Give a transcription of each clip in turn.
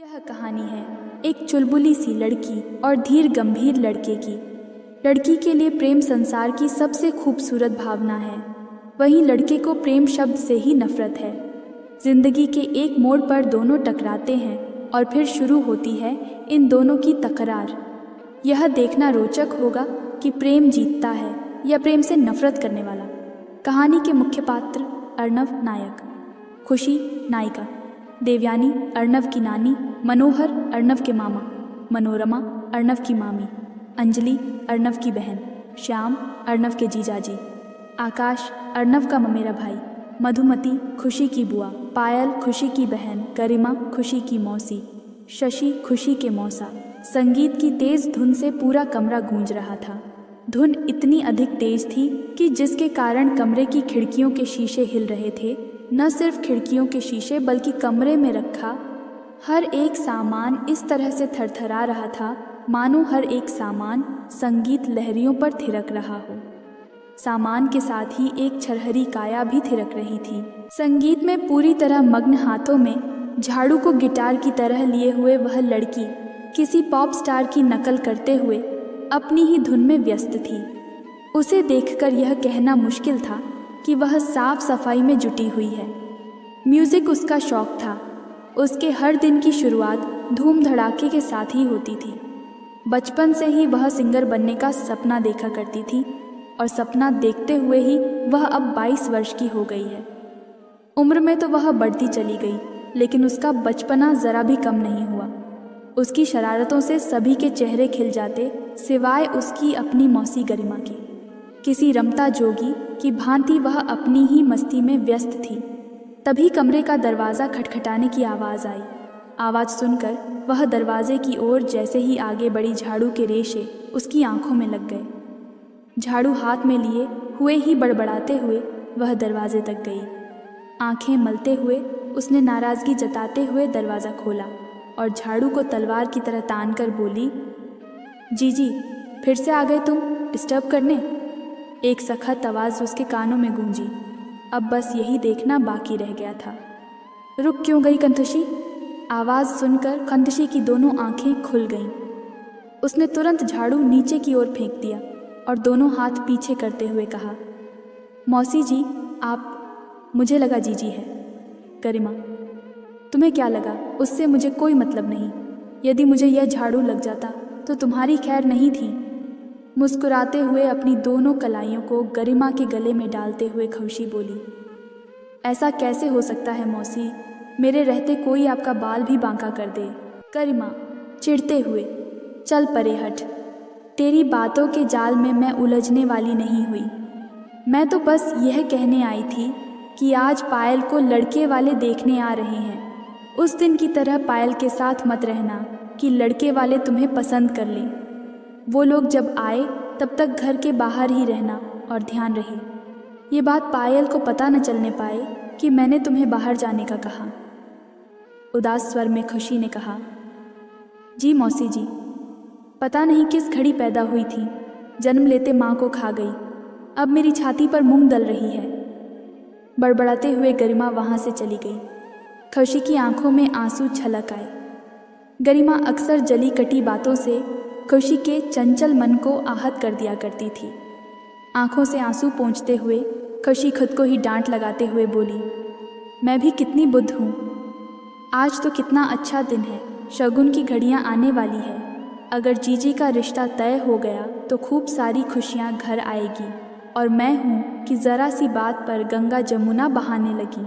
यह कहानी है एक चुलबुली सी लड़की और धीर गंभीर लड़के की। लड़की के लिए प्रेम संसार की सबसे खूबसूरत भावना है, वहीं लड़के को प्रेम शब्द से ही नफरत है। जिंदगी के एक मोड़ पर दोनों टकराते हैं और फिर शुरू होती है इन दोनों की तकरार। यह देखना रोचक होगा कि प्रेम जीतता है या प्रेम से नफरत करने वाला। कहानी के मुख्य पात्र अर्णव नायक, खुशी नायिका, देवयानी अर्णव की नानी, मनोहर अर्णव के मामा, मनोरमा अर्णव की मामी, अंजलि अर्णव की बहन, श्याम अर्णव के जीजाजी, आकाश अर्णव का ममेरा भाई, मधुमती खुशी की बुआ, पायल खुशी की बहन, गरिमा खुशी की मौसी, शशि खुशी के मौसा। संगीत की तेज धुन से पूरा कमरा गूंज रहा था। धुन इतनी अधिक तेज थी कि जिसके कारण कमरे की खिड़कियों के शीशे हिल रहे थे। न सिर्फ खिड़कियों के शीशे बल्कि कमरे में रखा हर एक सामान इस तरह से थरथरा रहा था मानो हर एक सामान संगीत लहरियों पर थिरक रहा हो। सामान के साथ ही एक छरहरी काया भी थिरक रही थी। संगीत में पूरी तरह मग्न, हाथों में झाड़ू को गिटार की तरह लिए हुए वह लड़की किसी पॉप स्टार की नकल करते हुए अपनी ही धुन में व्यस्त थी। उसे देखकर यह कहना मुश्किल था कि वह साफ सफाई में जुटी हुई है। म्यूज़िक उसका शौक था। उसके हर दिन की शुरुआत धूम धड़ाके के साथ ही होती थी। बचपन से ही वह सिंगर बनने का सपना देखा करती थी और सपना देखते हुए ही वह अब 22 वर्ष की हो गई है। उम्र में तो वह बढ़ती चली गई, लेकिन उसका बचपना ज़रा भी कम नहीं हुआ। उसकी शरारतों से सभी के चेहरे खिल जाते, सिवाय उसकी अपनी मौसी गरिमा के। किसी रमता जोगी की भांति वह अपनी ही मस्ती में व्यस्त थी। तभी कमरे का दरवाज़ा खटखटाने की आवाज़ आई। आवाज़ सुनकर वह दरवाजे की ओर जैसे ही आगे बढ़ी, झाड़ू के रेशे उसकी आंखों में लग गए। झाड़ू हाथ में लिए हुए ही बड़बड़ाते हुए वह दरवाजे तक गई। आंखें मलते हुए उसने नाराज़गी जताते हुए दरवाज़ा खोला और झाड़ू को तलवार की तरह तान कर बोली, जीजी फिर से आ गए तुम डिस्टर्ब करने। एक सख्त आवाज़ उसके कानों में गूंजी। अब बस यही देखना बाकी रह गया था। रुक क्यों गई कंतुशी? आवाज़ सुनकर कंतुशी की दोनों आंखें खुल गईं। उसने तुरंत झाड़ू नीचे की ओर फेंक दिया और दोनों हाथ पीछे करते हुए कहा, मौसी जी आप, मुझे लगा जीजी है। गरिमा, तुम्हें क्या लगा? उससे मुझे कोई मतलब नहीं। यदि मुझे यह झाड़ू लग जाता तो तुम्हारी खैर नहीं थी। मुस्कुराते हुए अपनी दोनों कलाइयों को गरिमा के गले में डालते हुए खुशी बोली, ऐसा कैसे हो सकता है मौसी? मेरे रहते कोई आपका बाल भी बांका कर दे। गरिमा चिढ़ते हुए, चल परे हट। तेरी बातों के जाल में मैं उलझने वाली नहीं हुई। मैं तो बस यह कहने आई थी कि आज पायल को लड़के वाले देखने आ रहे हैं। उस दिन की तरह पायल के साथ मत रहना कि लड़के वाले तुम्हें पसंद कर लें। वो लोग जब आए तब तक घर के बाहर ही रहना और ध्यान रहे ये बात पायल को पता न चलने पाए कि मैंने तुम्हें बाहर जाने का कहा। उदास स्वर में खुशी ने कहा, जी मौसी जी, पता नहीं किस घड़ी पैदा हुई थी, जन्म लेते माँ को खा गई। अब मेरी छाती पर मूंग दल रही है। बड़बड़ाते हुए गरिमा वहाँ से चली गई। खुशी की आंखों में आंसू छलक आए। गरिमा अक्सर जली कटी बातों से खुशी के चंचल मन को आहत कर दिया करती थी। आंखों से आंसू पोंछते हुए खुशी खुद को ही डांट लगाते हुए बोली, मैं भी कितनी बुद्ध हूँ। आज तो कितना अच्छा दिन है, शगुन की घड़ियाँ आने वाली है। अगर जीजी का रिश्ता तय हो गया तो खूब सारी खुशियाँ घर आएगी और मैं हूँ कि ज़रा सी बात पर गंगा जमुना बहाने लगी।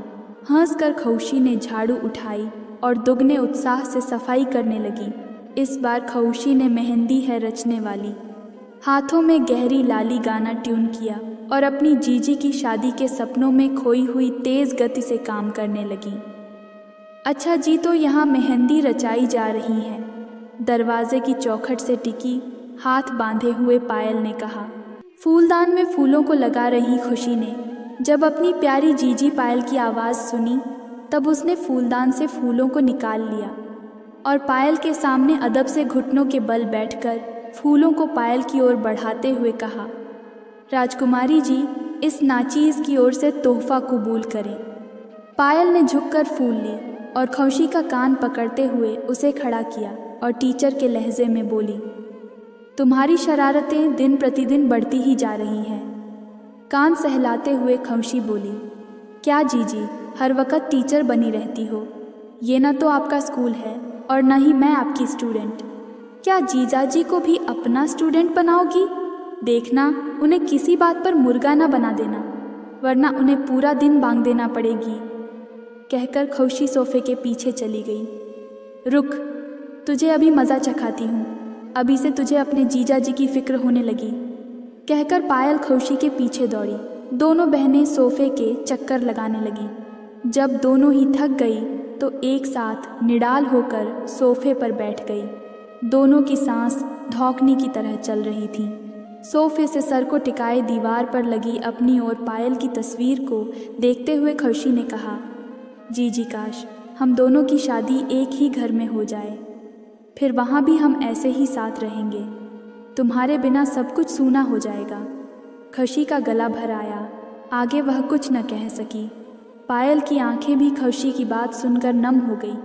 हंसकर खुशी ने झाड़ू उठाई और दुगने उत्साह से सफाई करने लगी। इस बार खुशी ने मेहंदी है रचने वाली हाथों में गहरी लाली गाना ट्यून किया और अपनी जीजी की शादी के सपनों में खोई हुई तेज गति से काम करने लगी। अच्छा जी, तो यहाँ मेहंदी रचाई जा रही है, दरवाजे की चौखट से टिकी हाथ बांधे हुए पायल ने कहा। फूलदान में फूलों को लगा रही खुशी ने जब अपनी प्यारी जीजी पायल की आवाज़ सुनी तब उसने फूलदान से फूलों को निकाल लिया और पायल के सामने अदब से घुटनों के बल बैठकर फूलों को पायल की ओर बढ़ाते हुए कहा, राजकुमारी जी इस नाचीज़ की ओर से तोहफा कबूल करें। पायल ने झुककर फूल लिए और खौशी का कान पकड़ते हुए उसे खड़ा किया और टीचर के लहजे में बोली, तुम्हारी शरारतें दिन प्रतिदिन बढ़ती ही जा रही हैं। कान सहलाते हुए खौशी बोली, क्या जीजी, हर वक्त टीचर बनी रहती हो? ये ना तो आपका स्कूल है और न ही मैं आपकी स्टूडेंट। क्या जीजाजी को भी अपना स्टूडेंट बनाओगी? देखना उन्हें किसी बात पर मुर्गा ना बना देना, वरना उन्हें पूरा दिन बांग देना पड़ेगी। कहकर खौशी सोफे के पीछे चली गई। रुक, तुझे अभी मज़ा चखाती हूँ, अभी से तुझे अपने जीजाजी की फिक्र होने लगी। कहकर पायल खौशी के पीछे दौड़ी। दोनों बहनें सोफे के चक्कर लगाने लगी। जब दोनों ही थक गई तो एक साथ निडाल होकर सोफे पर बैठ गई। दोनों की सांस धौंकनी की तरह चल रही थी। सोफे से सर को टिकाए दीवार पर लगी अपनी और पायल की तस्वीर को देखते हुए खौशी ने कहा, जी काश हम दोनों की शादी एक ही घर में हो जाए, फिर वहाँ भी हम ऐसे ही साथ रहेंगे। तुम्हारे बिना सब कुछ सूना हो जाएगा। खौशी का गला भर आया, आगे वह कुछ न कह सकी। पायल की आंखें भी खौशी की बात सुनकर नम हो गई।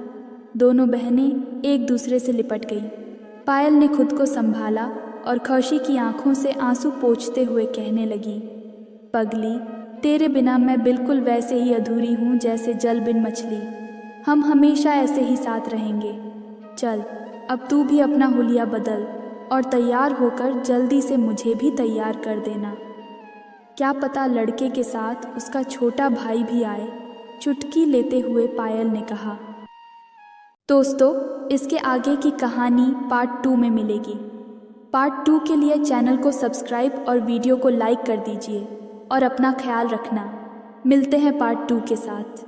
दोनों बहनें एक दूसरे से लिपट गई। पायल ने खुद को संभाला और खौशी की आंखों से आंसू पोंछते हुए कहने लगी, पगली, तेरे बिना मैं बिल्कुल वैसे ही अधूरी हूँ जैसे जल बिन मछली। हम हमेशा ऐसे ही साथ रहेंगे। चल, अब तू भी अपना हुलिया बदल और तैयार होकर जल्दी से मुझे भी तैयार कर देना। क्या पता लड़के के साथ उसका छोटा भाई भी आए, चुटकी लेते हुए पायल ने कहा। दोस्तों, इसके आगे की कहानी पार्ट 2 में मिलेगी। पार्ट 2 के लिए चैनल को सब्सक्राइब और वीडियो को लाइक कर दीजिए और अपना ख्याल रखना। मिलते हैं पार्ट 2 के साथ।